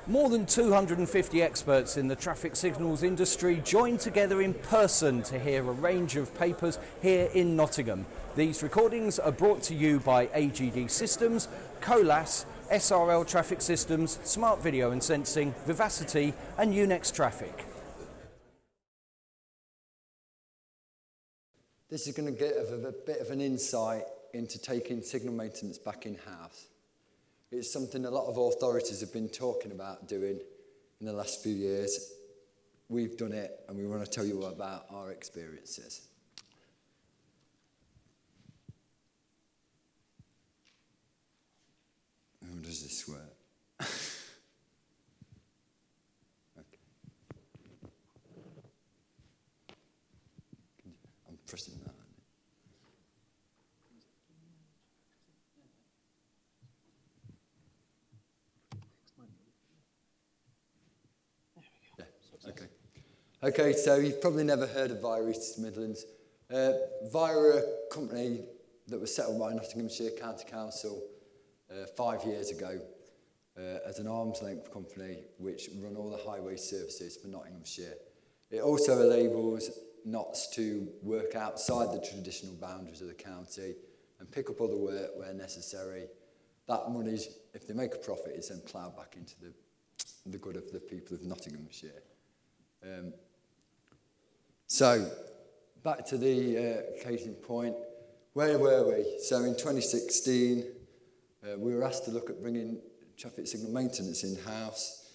More than 250 experts in the traffic signals industry joined together in person to hear a range of papers here in Nottingham. These recordings are brought to you by AGD Systems, Colas, SRL Traffic Systems, Smart Video and Sensing, Vivacity and Unex Traffic. This is going to give a bit of an insight into taking signal maintenance back in-house. It's something a lot of authorities have been talking about doing in the last few years. We've done it and we want to tell you about our experiences. How does this work? Okay. I'm pressing that. Okay, so you've probably never heard of Via East Midlands. Via a company that was set up by Nottinghamshire County Council 5 years ago as an arm's length company which run all the highway services for Nottinghamshire. It also enables NOTs to work outside the traditional boundaries of the county and pick up other work where necessary. That money, if they make a profit, is then ploughed back into the good of the people of Nottinghamshire. So, back to the occasion point, where were we? So in 2016, we were asked to look at bringing traffic signal maintenance in-house.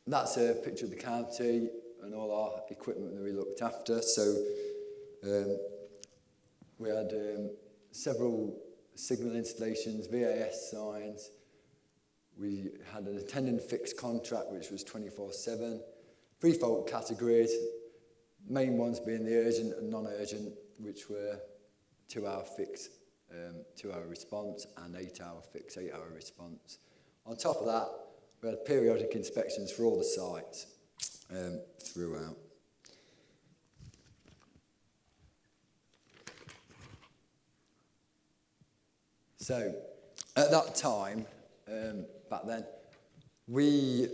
That's a picture of the county and all our equipment that we looked after. So we had several signal installations, VAS signs. We had an attendant fixed contract, which was 24/7. 3 fault categories, main ones being the urgent and non-urgent, which were 2-hour fix, 2-hour response, and 8-hour fix, 8-hour response. On top of that, we had periodic inspections for all the sites throughout. So, at that time, back then, we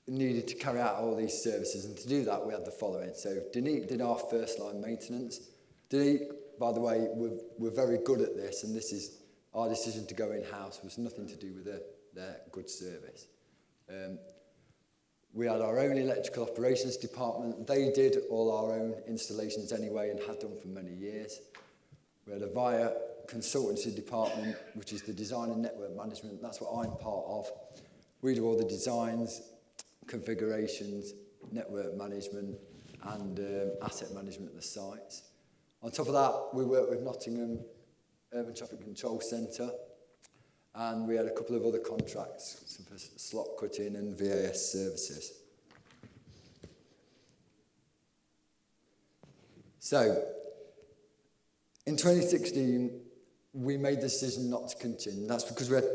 needed to carry out all these services, and to do that we had the following. So Denique did our first line maintenance. Denique, by the way, we're very good at this, and this is our decision to go in-house was nothing to do with their good service. We had our own electrical operations department. They did all our own installations anyway and had done for many years. We had a Via consultancy department, which is the design and network management. That's what I'm part of. We do all the designs, configurations, network management and asset management of the sites. On top of that, we work with Nottingham Urban Traffic Control Centre, and we had a couple of other contracts for slot cutting and VAS services. So, in 2016, we made the decision not to continue. That's because we had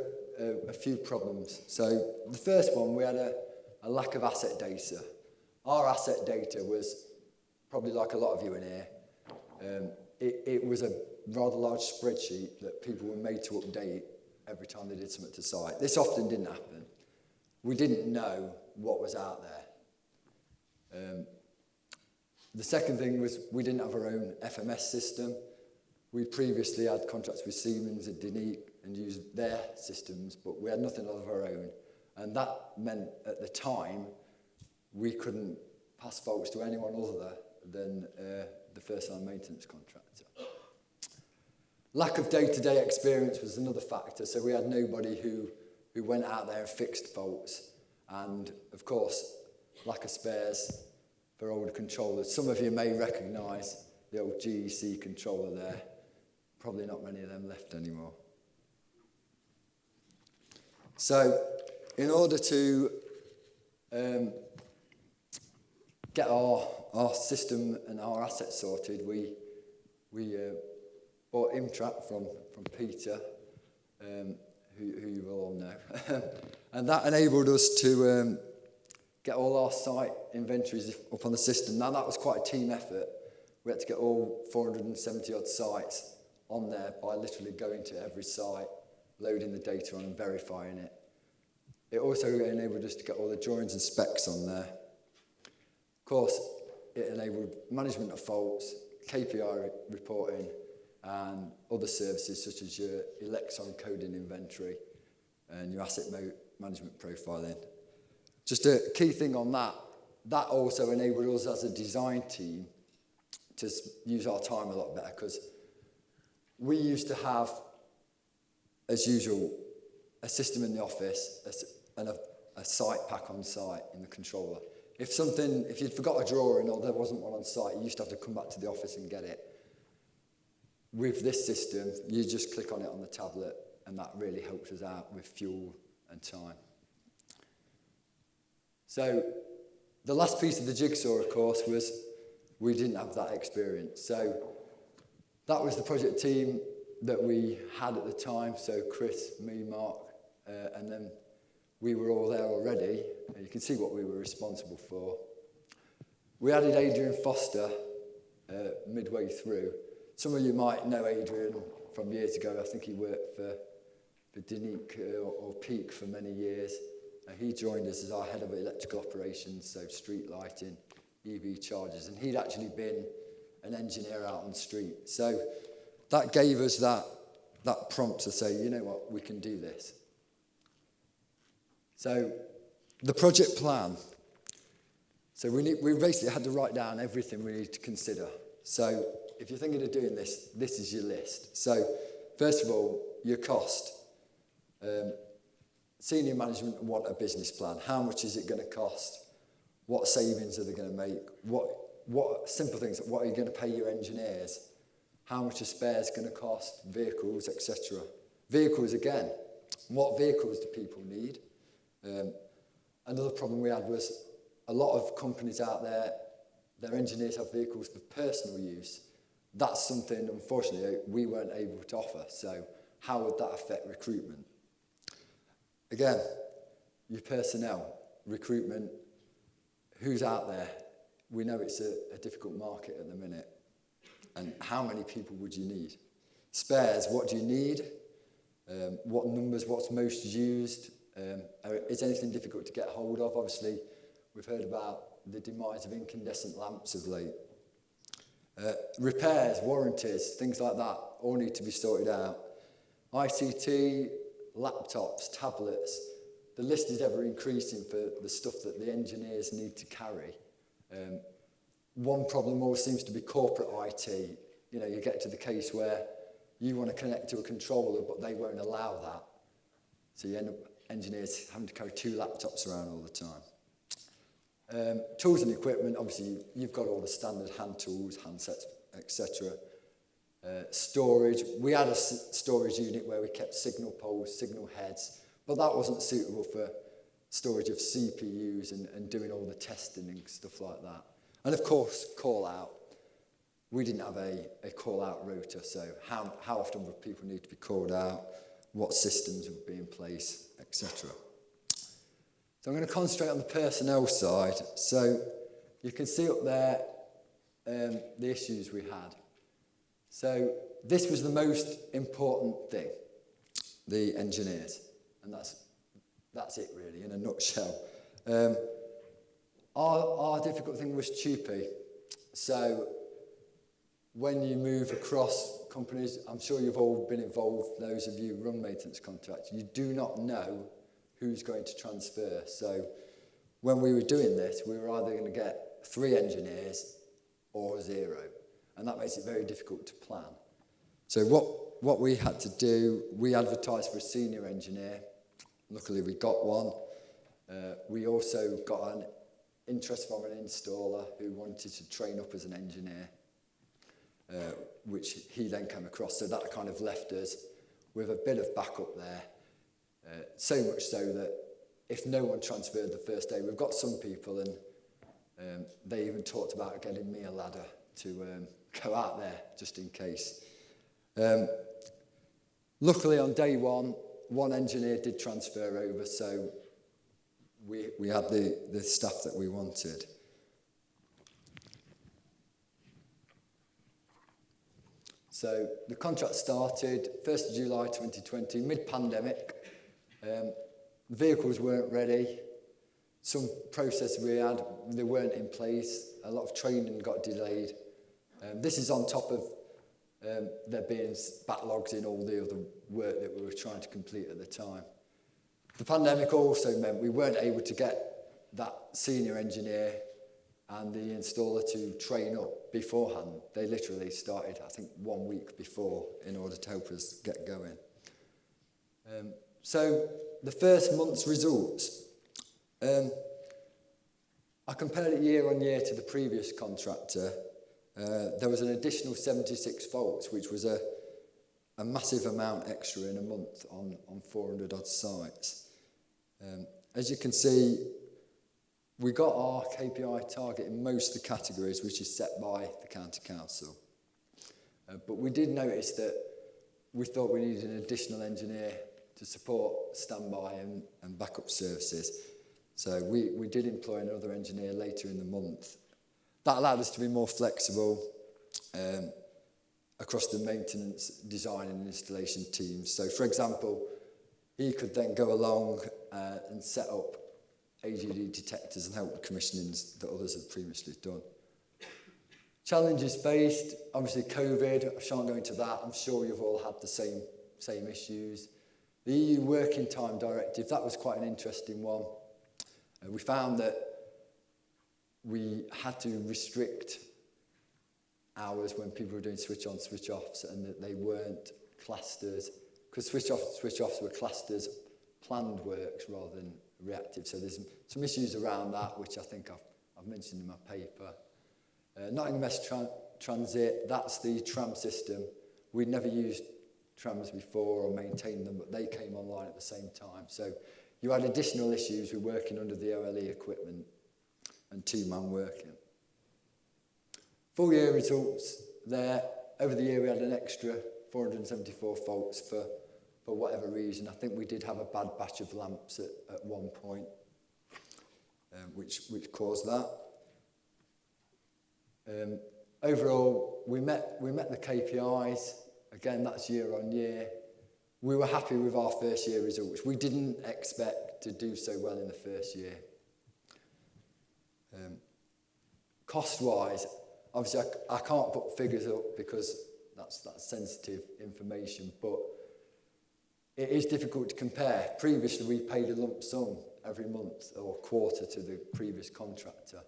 a few problems. So, the first one, we had a lack of asset data. Our asset data was probably like a lot of you in here. It was a rather large spreadsheet that people were made to update every time they did something to site. This often didn't happen. We didn't know what was out there. The second thing was we didn't have our own FMS system. We previously had contracts with Siemens and Denique and used their systems, but we had nothing of our own. And that meant at the time, we couldn't pass faults to anyone other than the first line maintenance contractor. Lack of day-to-day experience was another factor. So we had nobody who went out there and fixed faults. And of course, lack of spares for older controllers. Some of you may recognise the old GEC controller there. Probably not many of them left anymore. So, in order to get our system and our assets sorted, we bought Imtrack from Peter, who you will all know. And that enabled us to get all our site inventories up on the system. Now, that was quite a team effort. We had to get all 470 odd sites on there by literally going to every site, loading the data on and verifying it. It also enabled us to get all the drawings and specs on there. Of course, it enabled management of faults, KPI reporting, and other services such as your Lexon coding inventory and your asset management profiling. Just a key thing on that, that also enabled us as a design team to use our time a lot better, because we used to have, as usual, a system in the office and a site pack on site in the controller. If you'd forgot a drawing or there wasn't one on site, you used to have to come back to the office and get it. With this system, you just click on it on the tablet, and that really helped us out with fuel and time. So the last piece of the jigsaw, of course, was we didn't have that experience. So that was the project team that we had at the time. So Chris, me, Mark, and then we were all there already. And you can see what we were responsible for. We added Adrian Foster midway through. Some of you might know Adrian from years ago. I think he worked for Dinique or Peak for many years. He joined us as our head of electrical operations, so street lighting, EV chargers, and he'd actually been an engineer out on street. So that gave us that prompt to say, you know what, we can do this. So the project plan. So we basically had to write down everything we need to consider. So if you're thinking of doing this, this is your list. So first of all, your cost. Senior management want a business plan. How much is it going to cost? What savings are they going to make? What simple things, what are you going to pay your engineers? How much are spares going to cost? Vehicles, etc. Vehicles again. What vehicles do people need? Another problem we had was a lot of companies out there, their engineers have vehicles for personal use. That's something, unfortunately, we weren't able to offer. So how would that affect recruitment? Again, your personnel, recruitment, who's out there? We know it's a difficult market at the minute. And how many people would you need? Spares, what do you need? What numbers, what's most used? Is anything difficult to get hold of? Obviously, we've heard about the demise of incandescent lamps of late. Repairs, warranties, things like that, all need to be sorted out. ICT, laptops, tablets, the list is ever increasing for the stuff that the engineers need to carry. One problem always seems to be corporate IT. You know, you get to the case where you want to connect to a controller, but they won't allow that. So you end up engineers having to carry 2 laptops around all the time. Tools and equipment, obviously you've got all the standard hand tools, handsets, etc. Storage, we had a storage unit where we kept signal poles, signal heads, but that wasn't suitable for storage of CPUs and doing all the testing and stuff like that. And of course, call out. We didn't have a call out rota, so how often would people need to be called out, what systems would be in place, etc. So I'm going to concentrate on the personnel side. So you can see up there the issues we had. So this was the most important thing, the engineers, and that's it really in a nutshell. Our difficult thing was TUPE. So when you move across companies, I'm sure you've all been involved, those of you who run maintenance contracts, you do not know who's going to transfer. So when we were doing this, we were either going to get 3 engineers or 0. And that makes it very difficult to plan. So what we had to do, we advertised for a senior engineer. Luckily, we got one. We also got an interest from an installer who wanted to train up as an engineer, which he then came across. So that kind of left us with a bit of backup there. So much so that if no one transferred the first day, we've got some people, and they even talked about getting me a ladder to go out there just in case. Luckily on day one engineer did transfer over, so we had the staff that we wanted. So the contract started 1st of July 2020, mid-pandemic. The vehicles weren't ready. Some processes we had, they weren't in place. A lot of training got delayed. This is on top of there being backlogs in all the other work that we were trying to complete at the time. The pandemic also meant we weren't able to get that senior engineer and the installer to train up beforehand. They literally started, I think, 1 week before in order to help us get going. So the first month's results, I compared it year on year to the previous contractor. There was an additional 76 faults, which was a massive amount extra in a month on 400 odd sites. As you can see, we got our KPI target in most of the categories, which is set by the county council. But we did notice that we thought we needed an additional engineer to support standby and backup services. So we did employ another engineer later in the month. That allowed us to be more flexible across the maintenance, design and installation teams. So for example, he could then go along and set up AGD detectors and help with commissionings that others had previously done. Challenges faced, obviously COVID, I shan't go into that. I'm sure you've all had the same issues. The EU Working Time Directive, that was quite an interesting one. We found that we had to restrict hours when people were doing switch-on, switch-offs, and that they weren't classed as, because switch-offs were classed as planned works rather than reactive. So there's some issues around that, which I think I've mentioned in my paper. Nottingham West Transit, that's the tram system. We'd never used trams before or maintained them, but they came online at the same time. So you had additional issues with working under the OLE equipment and two-man working. Full year results there. Over the year we had an extra 474 faults for whatever reason. I think we did have a bad batch of lamps at one point, which caused that. Overall, we met the KPIs. Again, that's year on year. We were happy with our first year results. We didn't expect to do so well in the first year. Cost-wise, obviously I can't put figures up because that's sensitive information, but it is difficult to compare. Previously, we paid a lump sum every month or quarter to the previous contractor.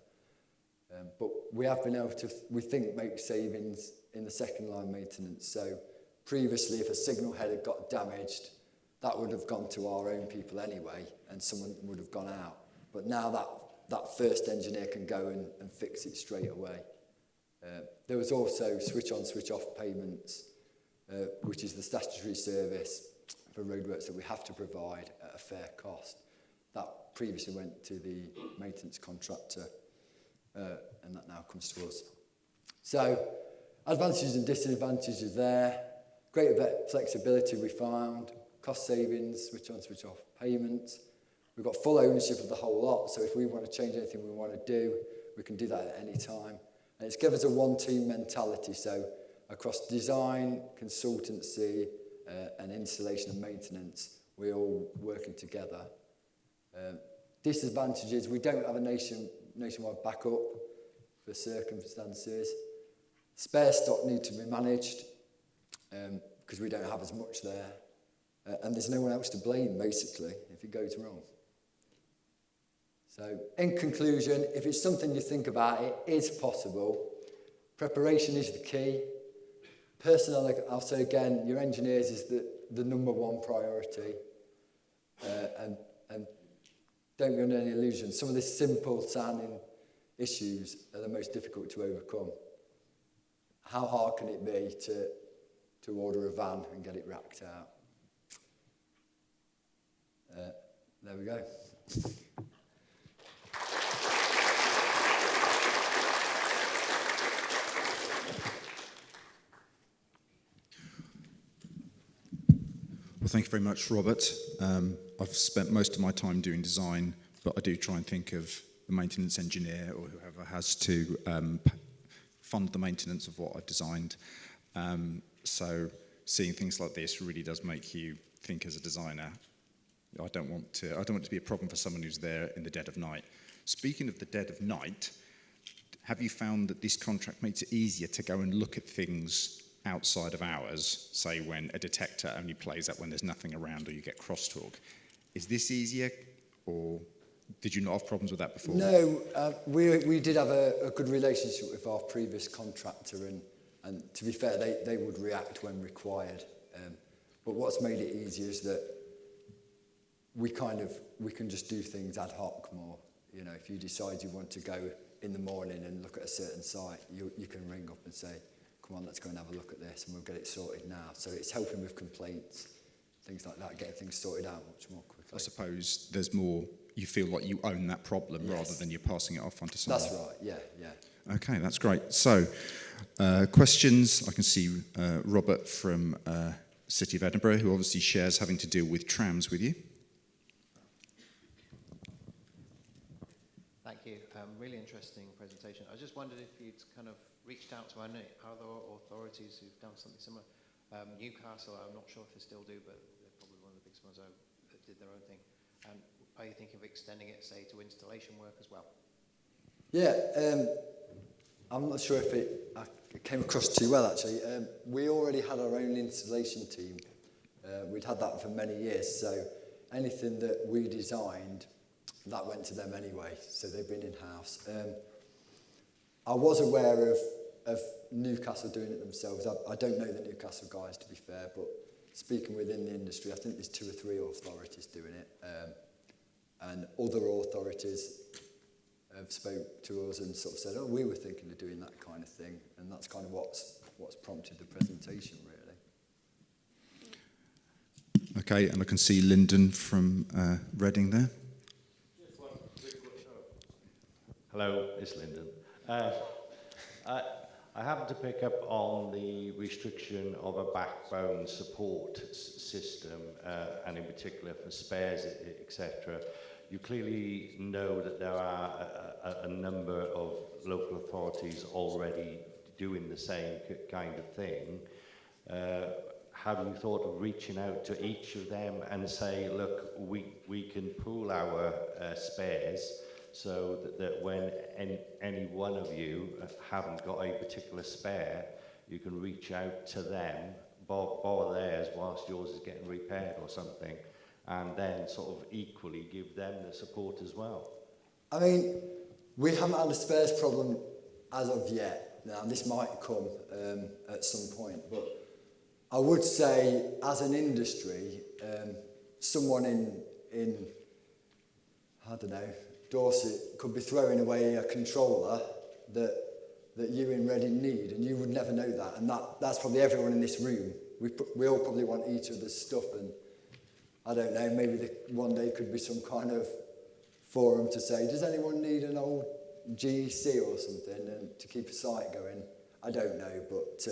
But we have been able to, we think, make savings in the second line maintenance. So previously, if a signal head had got damaged, that would have gone to our own people anyway, and someone would have gone out. But now that first engineer can go and fix it straight away. There was also switch-on, switch-off payments, which is the statutory service for roadworks that we have to provide at a fair cost. That previously went to the maintenance contractor, and that now comes to us. So, advantages and disadvantages there. Greater flexibility we found, cost savings, switch-on, switch-off payments. We've got full ownership of the whole lot, so if we want to change anything we want to do, we can do that at any time. And it's given us a one-team mentality, so across design, consultancy, and installation and maintenance, we're all working together. Disadvantages, we don't have a nationwide backup for circumstances. Spare stock need to be managed because we don't have as much there. And there's no one else to blame, basically, if it goes wrong. So, in conclusion, if it's something you think about, it is possible. Preparation is the key. Personnel, I'll say again, your engineers is the number one priority. And don't be under any illusion. Some of the simple sounding issues are the most difficult to overcome. How hard can it be to order a van and get it racked out? There we go. Well, thank you very much, Robert. I've spent most of my time doing design, but I do try and think of the maintenance engineer or whoever has to fund the maintenance of what I've designed. So seeing things like this really does make you think as a designer. I don't want it to be a problem for someone who's there in the dead of night. Speaking of the dead of night, have you found that this contract makes it easier to go and look at things outside of hours, say when a detector only plays up when there's nothing around or you get crosstalk? Is this easier, or did you not have problems with that before? No, we did have a good relationship with our previous contractor, and to be fair, they would react when required. But what's made it easier is that we can just do things ad hoc more. You know, if you decide you want to go in the morning and look at a certain site, you can ring up and say, come on, let's go and have a look at this, and we'll get it sorted now. So it's helping with complaints, things like that, getting things sorted out much more quickly. I suppose there's more, you feel like you own that problem rather than you're passing it off onto someone. That's right, yeah. Okay, that's great. So, questions. I can see Robert from City of Edinburgh, who obviously shares having to deal with trams with you. Thank you. Really interesting presentation. I just wondered if you'd kind of reached out to other authorities who've done something similar. Newcastle, I'm not sure if they still do, but they're probably one of the big ones that did their own thing. Are you thinking of extending it, say, to installation work as well? Yeah, I'm not sure if it came across too well, actually. We already had our own installation team. We'd had that for many years, so anything that we designed, that went to them anyway, so they've been in-house. I was aware of Newcastle doing it themselves. I don't know the Newcastle guys, to be fair, but speaking within the industry, I think there's 2 or 3 authorities doing it, and other authorities have spoke to us and sort of said, oh, we were thinking of doing that kind of thing, and that's kind of what's prompted the presentation, really. Okay, and I can see Lyndon from Reading there. Hello, it's Lyndon. I happen to pick up on the restriction of a backbone support system, and in particular for spares, etc. You clearly know that there are a number of local authorities already doing the same kind of thing. Have you thought of reaching out to each of them and say, look, we can pool our spares, so that when any one of you haven't got a particular spare, you can reach out to them, borrow theirs whilst yours is getting repaired or something, and then sort of equally give them the support as well? I mean, we haven't had a spares problem as of yet. Now, this might come at some point, but I would say, as an industry, someone in I don't know, Dorset could be throwing away a controller that you in Reading need, and you would never know that. And that's probably everyone in this room. We all probably want each other's stuff, and I don't know, maybe one day could be some kind of forum to say, does anyone need an old GEC or something and to keep a site going? I don't know, but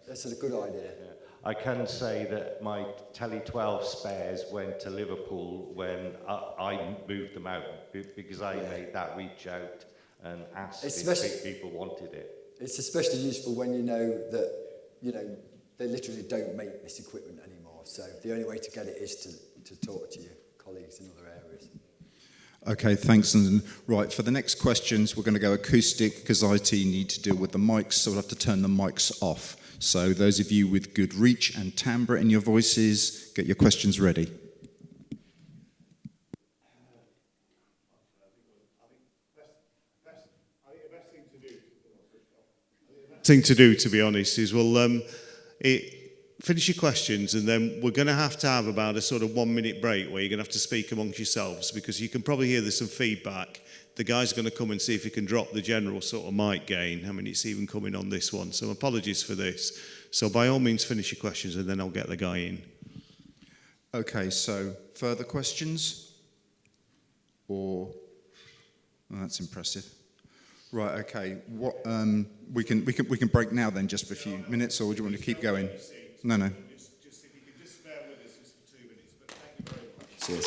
that's a good idea. Yeah. I can say that my Tele 12 spares went to Liverpool when I moved them out, because I made that reach out and asked if people wanted it. It's especially useful when you know that, you know, they literally don't make this equipment anymore. So the only way to get it is to talk to your colleagues in other areas. Okay, thanks. And right, for the next questions, we're going to go acoustic because IT need to deal with the mics, so we'll have to turn the mics off. So those of you with good reach and timbre in your voices, get your questions ready. Thing to do, to be honest, is finish your questions, and then we're going to have about a sort of 1 minute break where you're going to have to speak amongst yourselves, because you can probably hear there's some feedback. The guy's going to come and see if he can drop the general sort of mic gain. I mean, it's even coming on this one, so apologies for this. So by all means, finish your questions, and then I'll get the guy in. Okay, so further questions? Or, oh, that's impressive. Right, okay. What we can break now then, just for a few minutes, or do you want to keep going? No. Just if you could just bear with us just for 2 minutes, but thank you very much. Cheers.